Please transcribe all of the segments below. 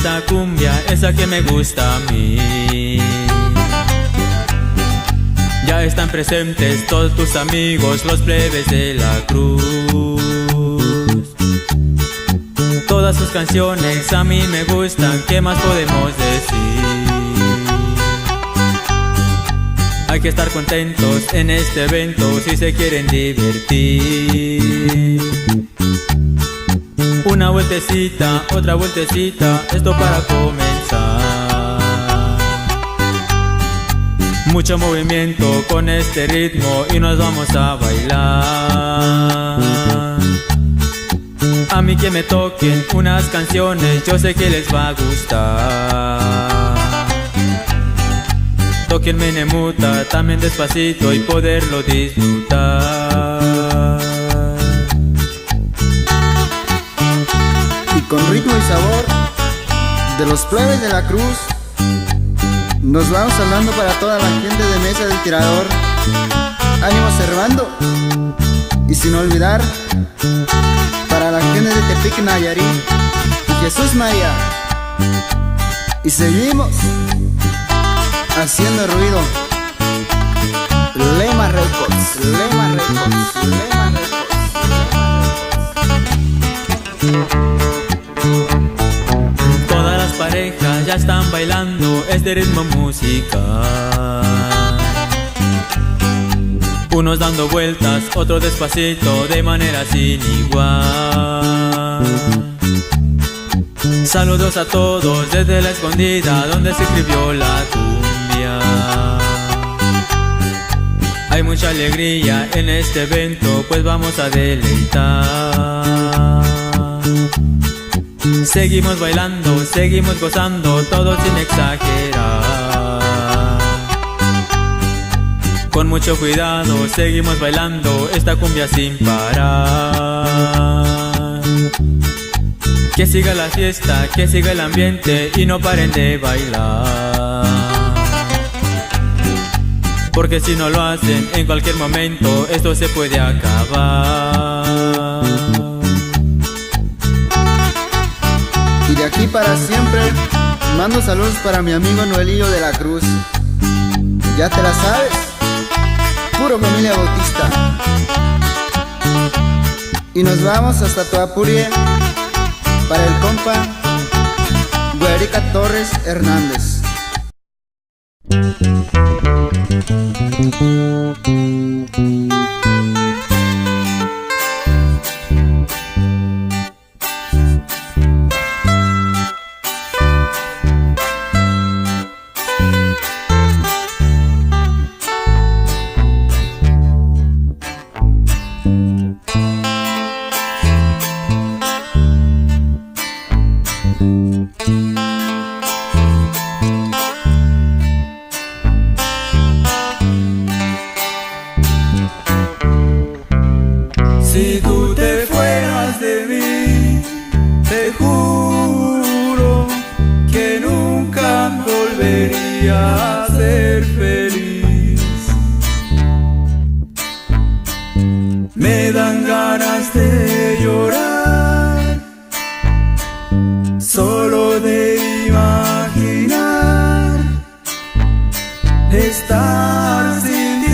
esta cumbia, esa que me gusta a mí. Ya están presentes todos tus amigos, los plebes de la cruz. Todas sus canciones a mí me gustan, ¿qué más podemos decir? Hay que estar contentos en este evento si se quieren divertir. Una vueltecita, otra vueltecita, esto para comenzar. Mucho movimiento con este ritmo y nos vamos a bailar. A mí que me toquen unas canciones, yo sé que les va a gustar. Tóquenme Nemuta, también despacito y poderlo disfrutar. Y con ritmo y sabor de los plebes de la cruz, nos vamos hablando para toda la gente de Mesa del Tirador. Ánimo Servando. Y sin olvidar para la gente de Tepic, Nayarit y Jesús María. Y seguimos haciendo ruido. Lema Records, Lema Records, Lema Records. Todas las parejas ya están bailando este ritmo musical. Unos dando vueltas, otros despacito, de manera sin igual. Saludos a todos desde la escondida donde se escribió la cumbia. Hay mucha alegría en este evento, pues vamos a deleitar. Seguimos bailando, seguimos gozando, todo sin exagerar. Con mucho cuidado seguimos bailando esta cumbia sin parar. Que siga la fiesta, que siga el ambiente y no paren de bailar. Porque si no lo hacen en cualquier momento esto se puede acabar. Y de aquí para siempre mando saludos para mi amigo Noelillo de la Cruz. Ya te la sabes, puro familia Bautista. Y nos vamos hasta Toapurie para el compa Guerica Torres Hernández. Si tú te fueras de mí, te juro que nunca volvería a ser feliz. Me dan ganas de llorar, solo de imaginar estar sin ti.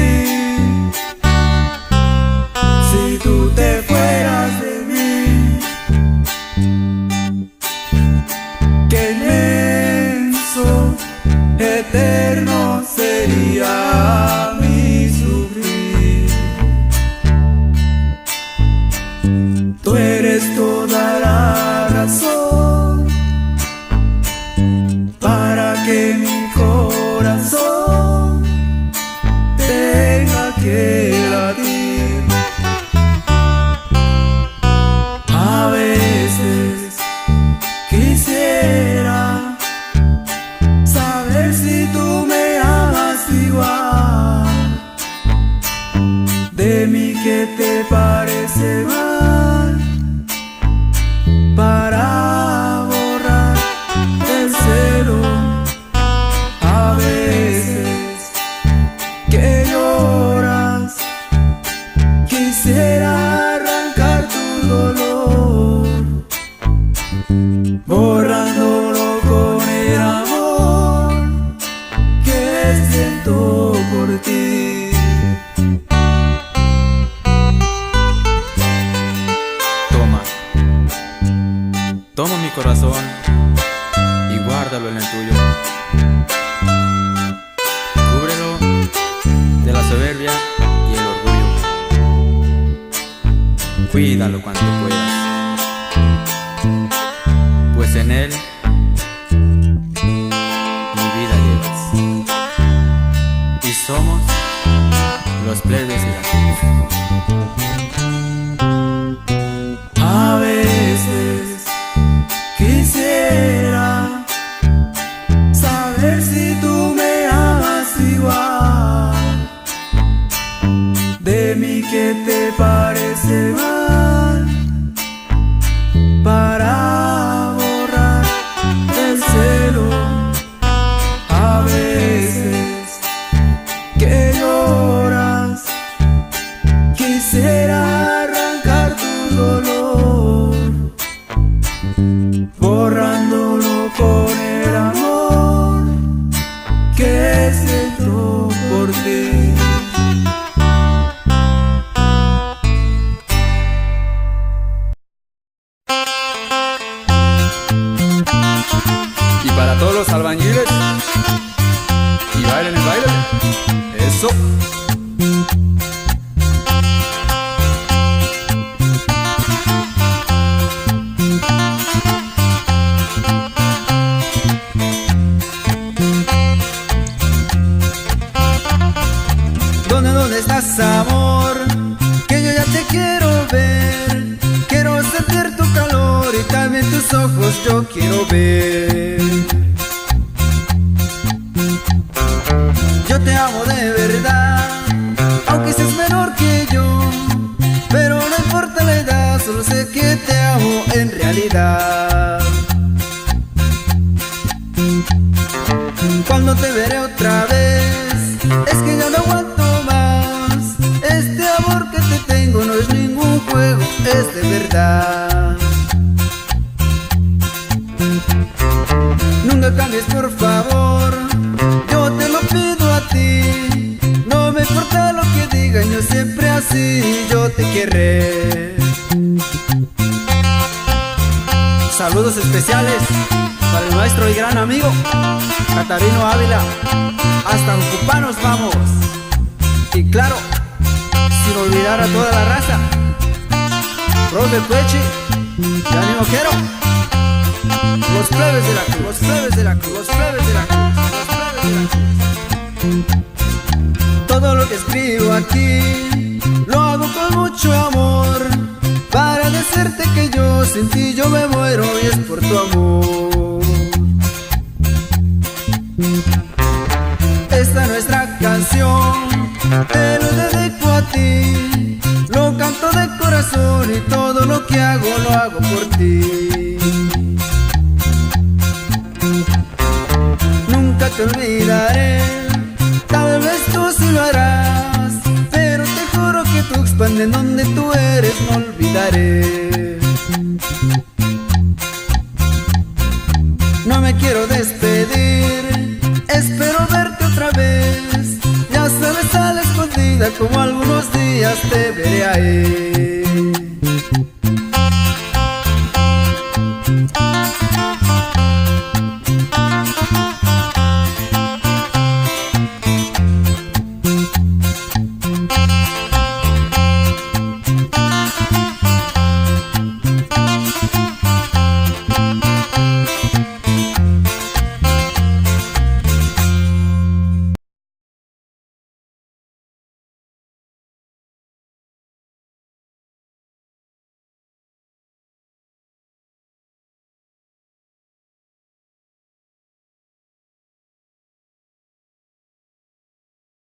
Si tú te fueras de mí, qué inmenso, eterno sería. Toma mi corazón y guárdalo en el tuyo. Cúbrelo de la soberbia y el orgullo. Cuídalo cuanto puedas, pues en él mi vida llevas. Y somos los plebes de la cruz. A veces quisiera saber si tú me amas igual. De mí que te parece mal, para borrar el celo. A veces que lloras, quisiera arrancar tu dolor, borrándolo con el amor que siento por ti. Y para todos los albañiles, y bailen el baile, eso. ¿Dónde estás, amor? Que yo ya te quiero ver. Quiero sentir tu calor y también tus ojos yo quiero ver. Yo te amo de verdad, aunque seas menor que yo, pero no importa la edad, solo sé que te amo en realidad. Cuando te veré otra vez, es que ya no aguanto más. Este amor que te tengo no es ningún juego, es de verdad. Nunca cambies, por favor, yo te lo pido a ti. No me importa lo que digan, yo siempre así yo te querré. Saludos especiales para el maestro y gran amigo Catarino Ávila. Hasta Ucupá nos vamos. Y claro, sin olvidar a toda la raza, Profe Pechi, Dani Moquero, los plebes de la cruz, los plebes de la cruz, los plebes de la cruz, los plebes de la cruz. Todo lo que escribo aquí lo hago con mucho amor, para decirte que yo sin ti yo me muero y es por tu amor. Esta nuestra canción te lo dedico a ti, lo canto de corazón y todo lo que hago lo hago por ti. Nunca te olvidaré, tal vez tú sí lo harás, pero te juro que Tuxpan, de donde tú eres, no olvidaré.